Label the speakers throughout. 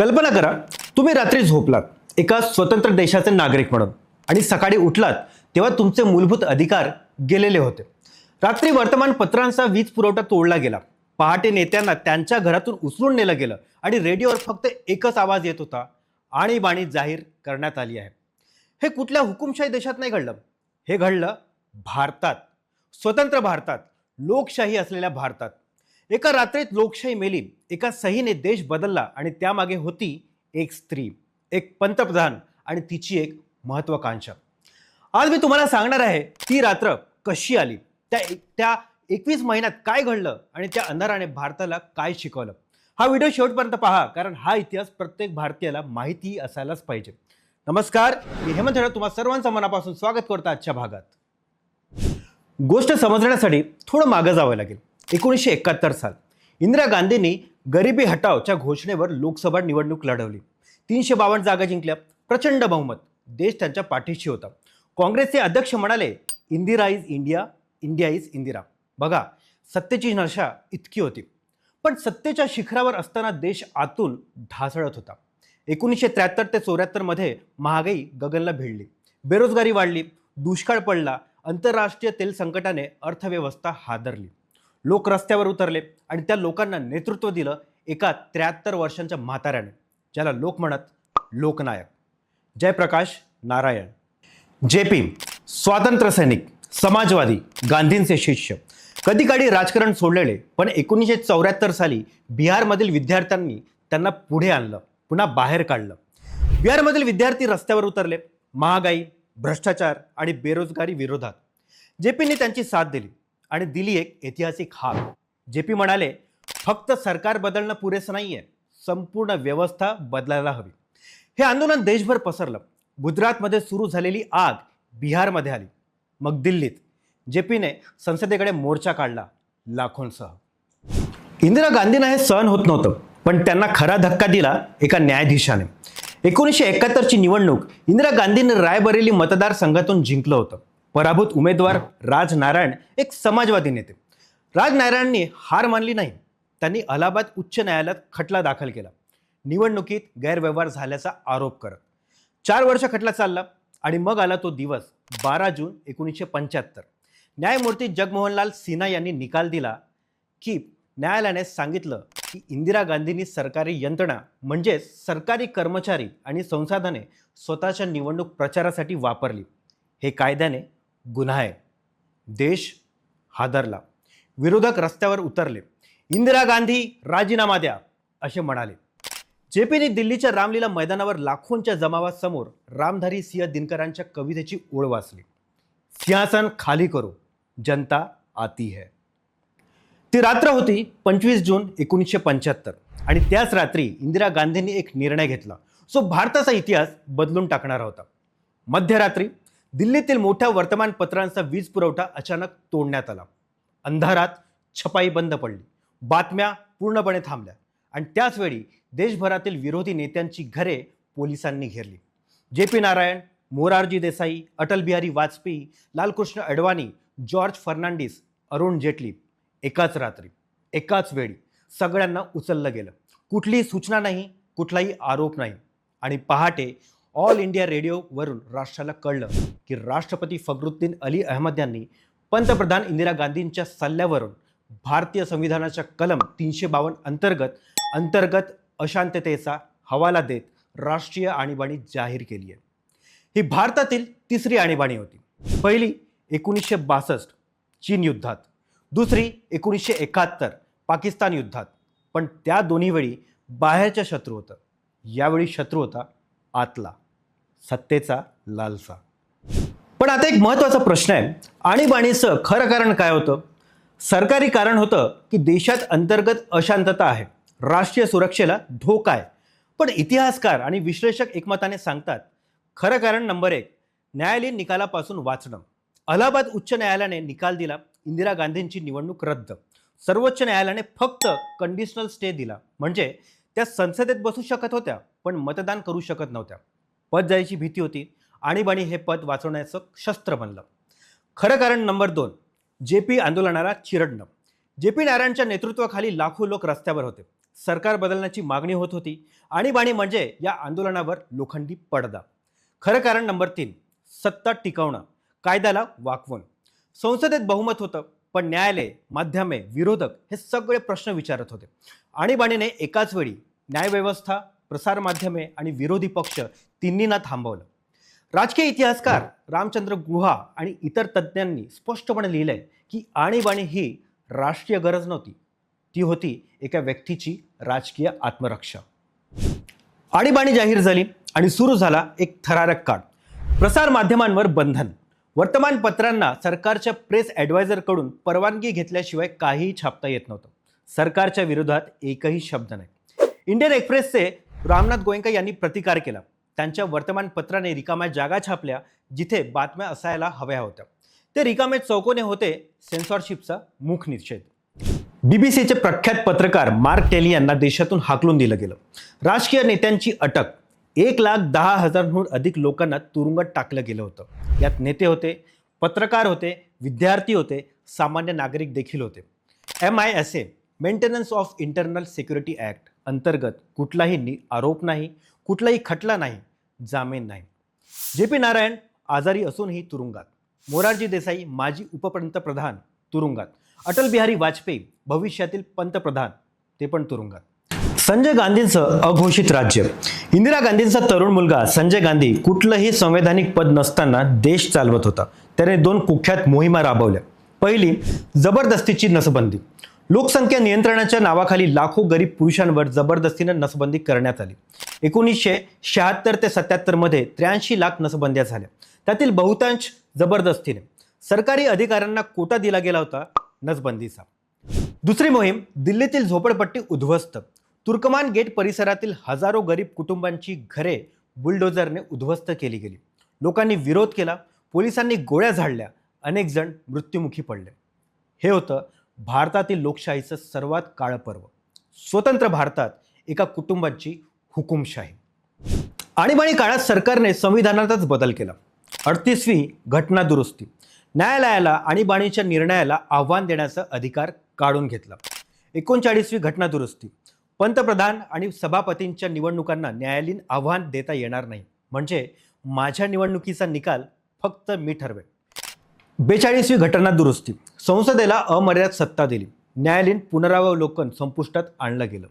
Speaker 1: कल्पना करा, तुम्ही रात्री झोपलात एका स्वतंत्र देशाचे नागरिक म्हणून आणि सकाळी उठलात तेव्हा तुमचे मूलभूत अधिकार गेलेले होते. रात्री वर्तमानपत्रांचा वीज पुरवठा तोडला गेला. पहाटे नेत्यांना त्यांच्या घरातून उचलून नेलं गेलं आणि रेडिओवर फक्त एकच आवाज येत होता, आणीबाणी जाहीर करण्यात आली आहे. हे कुठल्या हुकुमशाही देशात नाही घडलं, हे घडलं भारतात, स्वतंत्र भारतात, लोकशाही असलेल्या भारतात. एका रात्रीत लोकशाही मेली, एका सहीने देश बदलला आणि त्यामागे होती एक स्त्री, एक पंतप्रधान आणि तिची एक महत्वाकांक्षा. आज मी तुम्हाला सांगणार आहे ती रात्र कशी आली, त्या 21 महिन्यात काय घडलं आणि त्या अंधाराने भारताला काय शिकवलं. हा व्हिडिओ शेवटपर्यंत पहा, कारण हा इतिहास प्रत्येक भारतीयाला माहिती असायलाच पाहिजे. नमस्कार, मी हेमंत हेडे तुम्हा सर्वांचं मनापासून स्वागत करतो आजच्या भागात. गोष्ट समजण्यासाठी थोडं मागं जावं लागेल. 1971 साल, इंदिरा गांधींनी गरिबी हटावच्या घोषणेवर लोकसभा निवडणूक लढवली. 352 जागा जिंकल्या, प्रचंड बहुमत, देश त्यांच्या पाठीशी होता. काँग्रेसचे अध्यक्ष म्हणाले, Indira is India, India is Indira. बघा, सत्तेची नशा इतकी होती, पण सत्तेच्या शिखरावर असताना देश आतून ढासळत होता. 1973 ते 74 मध्ये महागाई गगनला भिडली, बेरोजगारी वाढली, दुष्काळ पडला, आंतरराष्ट्रीय तेल संकटाने अर्थव्यवस्था हादरली. लोक रस्त्यावर उतरले आणि त्या लोकांना नेतृत्व दिलं एका 73 वर्षांच्या म्हाताऱ्याने, ज्याला लोक म्हणत लोकनायक, जयप्रकाश नारायण. JP, स्वातंत्र्य सैनिक, समाजवादी, गांधींचे शिष्य, कधी काळी राजकारण सोडलेले, पण 1974 साली बिहारमधील विद्यार्थ्यांनी त्यांना पुढे आणलं, पुन्हा बाहेर काढलं. बिहारमधील विद्यार्थी रस्त्यावर उतरले, महागाई, भ्रष्टाचार आणि बेरोजगारी विरोधात. JPने त्यांची साथ दिली आणि दिली एक ऐतिहासिक हाक. JP म्हणाले, फक्त सरकार बदलणं पुरेसं नाहीये, संपूर्ण व्यवस्था बदलायला हवी. हे आंदोलन देशभर पसरलं. गुजरातमध्ये सुरू झालेली आग बिहारमध्ये आली, मग दिल्लीत. JPने संसदेकडे मोर्चा काढला, लाखोंसह. इंदिरा गांधींना हे सहन होत नव्हतं, पण त्यांना खरा धक्का दिला एका न्यायाधीशाने. 1971 ची निवडणूक इंदिरा गांधींनी रायबरेली मतदारसंघातून जिंकलं होतं. पराभूत उमेदवार राज नारायण एक समाजवादी नेते. राज नारायणांनी हार मानली नाही. त्यांनी अलाहाबाद उच्च न्यायालयात खटला दाखल केला, निवडणुकीत गैरव्यवहार झाल्याचा आरोप करत. 4 वर्ष खटला चालला आणि मग आला तो दिवस, 12 जून 1975. न्यायमूर्ती जगमोहनलाल सिन्हा यांनी निकाल दिला की न्यायालयाने सांगितलं की इंदिरा गांधींनी सरकारी यंत्रणा म्हणजेच सरकारी कर्मचारी आणि संसाधने स्वतःच्या निवडणूक प्रचारासाठी वापरली. हे कायद्याने गुन्हा आहे. देश हादरला. विरोधक रस्त्यावर उतरले. इंदिरा गांधी राजीनामा द्या असे म्हणाले. JPने दिल्लीच्या रामलीला मैदानावर लाखोंच्या जमावासमोर रामधारी सिंह दिनकरांच्या कवितेची ओळ वाचली. सिंहासन खाली करो, जनता आती है. ती रात्र होती 25 जून 1975 आणि त्याच रात्री इंदिरा गांधींनी एक निर्णय घेतला, जो भारताचा इतिहास बदलून टाकणारा होता. मध्यरात्री दिल्लीतील मोठ्या वर्तमानपत्रांचा वीज पुरवठा अचानक तोडण्यात आला. अंधारात छपाई बंद पडली, बातम्या पूर्णपणे थांबल्या आणि त्याच वेळी देशभरातील विरोधी नेत्यांची घरे पोलिसांनी घेरली. JP नारायण, मोरारजी देसाई, अटल बिहारी वाजपेयी, लालकृष्ण अडवाणी, जॉर्ज फर्नांडिस, अरुण जेटली एकाच रात्री, एकाच वेळी सगळ्यांना उचललं गेलं. कुठलीही सूचना नाही, कुठलाही आरोप नाही. आणि पहाटे ऑल इंडिया रेडिओवरून राष्ट्राला कळलं की राष्ट्रपती फखरुद्दीन अली अहमद यांनी पंतप्रधान इंदिरा गांधींच्या सल्ल्यावरून भारतीय संविधानाच्या कलम 352 अंतर्गत अशांततेचा हवाला देत राष्ट्रीय आणीबाणी जाहीर केली आहे. ही भारतातील तिसरी आणीबाणी होती. पहिली 1962 चीन युद्धात, दुसरी 1971 पाकिस्तान युद्धात. पण त्या दोन्ही वेळी बाहेरच्या शत्रू होतं, यावेळी शत्रू होता आतला, सत्तेचा लालसा. पण आता एक महत्त्वाचा प्रश्न आहे, आणीबाणीचं खरं कारण काय होतं? सरकारी कारण होतं की देशात अंतर्गत अशांतता आहे, राष्ट्रीय सुरक्षेला धोका आहे. पण इतिहासकार आणि विश्लेषक एकमताने सांगतात, खरं कारण नंबर 1, न्यायालयीन निकालापासून वाचणं. अलाहाबाद उच्च न्यायालयाने निकाल दिला, इंदिरा गांधींची निवडणूक रद्द. सर्वोच्च न्यायालयाने फक्त कंडिशनल स्टे दिला, म्हणजे त्या संसदेत बसू शकत होत्या पण मतदान करू शकत नव्हत्या. पद जायची भीती होती. आणीबाणी हे पद वाचवण्याचं शस्त्र बनलं. खरं कारण नंबर 2, JP आंदोलनाला चिरडणं. JP नारायणच्या नेतृत्वाखाली लाखो लोक रस्त्यावर होते. सरकार बदलण्याची मागणी होत होती. आणीबाणी म्हणजे या आंदोलनावर लोखंडी पडदा. खरं कारण नंबर 3, सत्ता टिकवणं, कायद्याला वाकवून. संसदेत बहुमत होतं, पण न्यायालय, माध्यमे, विरोधक हे सगळे प्रश्न विचारत होते. आणीबाणीने एकाच वेळी न्यायव्यवस्था, प्रसारमाध्यमे आणि विरोधी पक्ष तिन्हींना थांबवलं. राजकीय इतिहासकार रामचंद्र गुहा आणि इतर तज्ज्ञांनी स्पष्टपणे लिहिलंय की आणीबाणी ही राष्ट्रीय गरज नव्हती, ती होती एका व्यक्तीची राजकीय आत्मरक्षा. आणीबाणी जाहीर झाली आणि सुरू झाला एक थरारक काळ. प्रसार माध्यमांवर बंधन. वर्तमानपत्रांना सरकारच्या प्रेस ॲडवायझरकडून परवानगी घेतल्याशिवाय काहीही छापता येत नव्हतं. सरकारच्या विरोधात एकही शब्द नाही. इंडियन एक्सप्रेसचे रामनाथ गोयंका यांनी प्रतिकार केला. त्यांच्या वर्तमानपत्राने रिकाम्या जागा छापल्या जिथे बातम्या असायला हव्या होत्या. ते रिकामे चौकोने होते सेन्सॉरशिपचा मूक निषेध. बीबीसीचे प्रख्यात पत्रकार मार्क टेली यांना देशातून हाकलून दिलं गेलं. राजकीय नेत्यांची अटक. 1,10,000हून अधिक लोकांना तुरुंगात टाकलं गेलं होतं. यात नेते होते, पत्रकार होते, विद्यार्थी होते, सामान्य नागरिक देखील होते. MISA maintenance of internal security act अंतर्गत कुठलाही आरोप नाही, कुठलाही खटला नाही, जामीन नाही. JP नारायण आजारी असूनही तुरुंगात. मोरारजी देसाई माजी उपपंतप्रधान तुरुंगात. अटल बिहारी वाजपेयी भविष्यातील पंतप्रधान, ते पण तुरुंगात. संजय गांधींचं अघोषित राज्य. इंदिरा गांधींचा तरुण मुलगा संजय गांधी कुठलंही संवैधानिक पद नसताना देश चालवत होता. त्याने 2 कुख्यात मोहिमा राबवल्या. पहिली, जबरदस्तीची नसबंदी. लोकसंख्या नियंत्रणाच्या नावाखाली लाखो गरीब पुरुषांवर जबरदस्तीने नसबंदी करण्यात आली. 1976 ते 77 मध्ये 83 लाख नसबंद्या झाल्या. त्यातील बहुतांश जबरदस्तीने. सरकारी अधिकाऱ्यांना कोटा दिला गेला होता नसबंदीचा. दुसरी मोहीम, दिल्लीतील झोपडपट्टी उद्ध्वस्त. तुर्कमान गेट परिसरातील हजारो गरीब कुटुंबांची घरे बुलडोझरने उद्ध्वस्त केली गेली. लोकांनी विरोध केला, पोलिसांनी गोळ्या झाडल्या, अनेक जण मृत्युमुखी पडले. हे होतं भारतातील लोकशाहीचं सर्वात काळं पर्व. स्वतंत्र भारतात एका कुटुंबाची हुकुमशाही. आणीबाणी काळात सरकारने संविधानातच बदल केला. 38वी घटना दुरुस्ती. न्यायालयाला आणीबाणीच्या निर्णयाला आव्हान देण्याचा अधिकार काढून घेतला. 39वी घटना दुरुस्ती. पंतप्रधान आणि सभापतींच्या निवडणुकांना न्यायालयीन आव्हान देता येणार नाही, म्हणजे माझ्या निवडणुकीचा निकाल फक्त मी ठरवेन. 42वी घटना दुरुस्ती. संसदेला अमर्यादित सत्ता दिली. न्यायालयीन पुनरावलोकन संपुष्टात आणलं गेलं.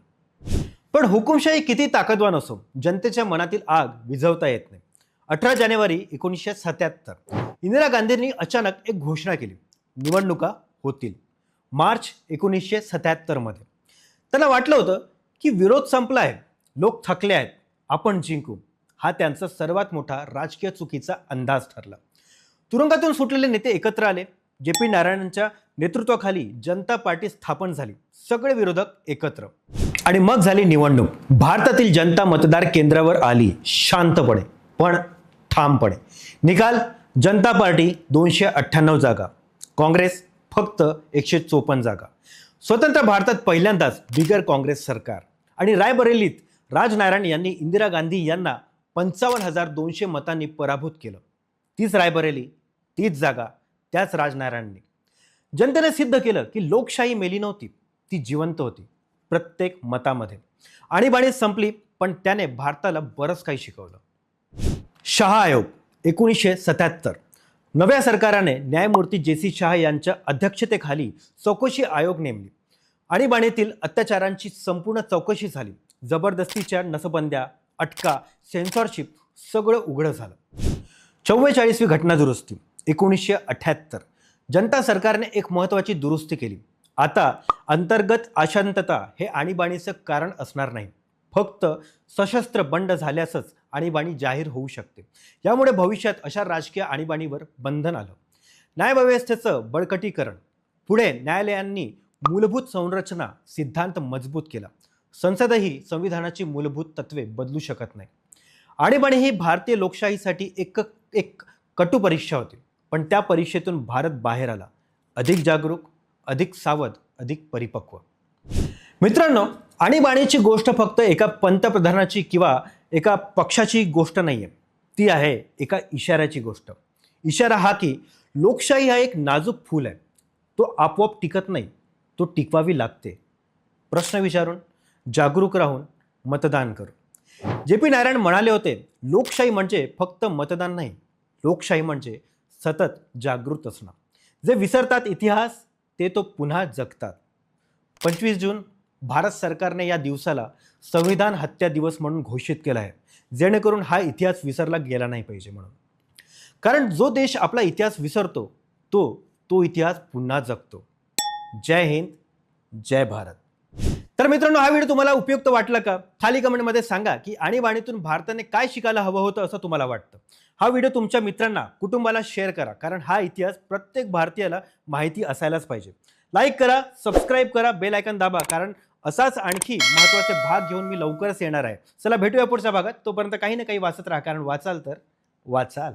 Speaker 1: पण हुकुमशाही किती ताकदवान असो, जनतेच्या मनातील आग विझवता येत नाही. 18 जानेवारी 1977 इंदिरा गांधींनी अचानक एक घोषणा केली, निवडणुका होतील. मार्च 1977 मध्ये त्यांना वाटलं होतं की विरोध संपला आहे, लोक थकले आहेत, आपण जिंकू. हा त्यांचा सर्वात मोठा राजकीय चुकीचा अंदाज ठरला. तुरुंगातून सुटलेले नेते एकत्र आले. JP नारायणांच्या नेतृत्वाखाली जनता पार्टी स्थापन झाली. सगळे विरोधक एकत्र. आणि मग झाली निवडणूक. भारतातील जनता मतदार केंद्रावर आली, शांतपणे पण ठामपणे. निकाल, जनता पार्टी 298 जागा, काँग्रेस फक्त 154 जागा. स्वतंत्र भारतात पहिल्यांदाच बिगर काँग्रेस सरकार. आणि रायबरेलीत राजनारायण यांनी इंदिरा गांधी यांना 55,200 मतांनी पराभूत केलं. तीच रायबरेली, तीच जागा, त्याच राजनारायणांनी. जनतेने सिद्ध केलं की लोकशाही मेली नव्हती, ती जिवंत होती प्रत्येक मतामध्ये. आणीबाणी संपली, पण त्याने भारताला बरंच काही शिकवलं. शहा आयोग 1977. नव्या सरकारने न्यायमूर्ती JC शहा यांच्या अध्यक्षतेखाली चौकशी आयोग नेमली. आणीबाणीतील अत्याचारांची संपूर्ण चौकशी झाली. जबरदस्तीच्या नसबंद्या, अटका, सेन्सॉरशिप सगळं उघडं झालं. 44वी घटना दुरुस्ती. 1978 जनता सरकारने एक महत्त्वाची दुरुस्ती केली. आता अंतर्गत अशांतता हे आणीबाणीचं कारण असणार नाही. फक्त सशस्त्र बंड झाल्यासच आणीबाणी जाहीर होऊ शकते. यामुळे भविष्यात अशा राजकीय आणीबाणीवर बंधन आलं. न्यायव्यवस्थेचं बळकटीकरण. पुढे न्यायालयांनी मूलभूत संरचना सिद्धांत मजबूत केला. संसदही संविधानाची मूलभूत तत्वे बदलू शकत नाही. आणीबाणी ही भारतीय लोकशाहीसाठी एक कटू परीक्षा होती, पण त्या परीक्षेतून भारत बाहेर आला. अधिक जागरूक, अधिक सावध, अधिक परिपक्व. मित्रांनो, आणीबाणीची गोष्ट फक्त एका पंतप्रधानाची किंवा एका पक्षाची गोष्ट नाही आहे. ती आहे एका इशाऱ्याची गोष्ट. इशारा हा की लोकशाही हा एक नाजूक फूल आहे. तो आपोआप टिकत नाही, तो टिकवावी लागते. प्रश्न विचारून, जागरूक राहून मतदान करू. जे.पी. नारायण म्हणाले होते, लोकशाही म्हणजे फक्त मतदान नाही, लोकशाही म्हणजे सतत जागृत असणं. जे विसरतात इतिहास ते तो पुन्हा जगतात. 25 जून भारत सरकारने या दिवसाला संविधान हत्या दिवस म्हणून घोषित केला आहे, जेणेकरून हा इतिहास विसरला गेला नाही पाहिजे म्हणून. कारण जो देश आपला इतिहास विसरतो तो इतिहास पुन्हा जगतो. जय हिंद, जय भारत. तर मित्रांनो, हा व्हिडिओ तुम्हाला उपयुक्त वाटला का? खाली कमेंटमध्ये सांगा की आणीबाणीतून भारताने काय शिकायला हवं होतं असं तुम्हाला वाटतं. हा व्हिडिओ तुमच्या मित्रांना, कुटुंबाला शेअर करा, कारण हा इतिहास प्रत्येक भारतीयाला माहिती असायलाच पाहिजे. लाईक करा, सबस्क्राईब करा, बेल आयकॉन दाबा, कारण असाच आणखी महत्त्वाचे भाग घेऊन मी लवकरच येणार आहे. चला भेटूया पुढच्या भागात. तोपर्यंत काही ना काही वाचत राहा, कारण वाचाल तर वाचाल.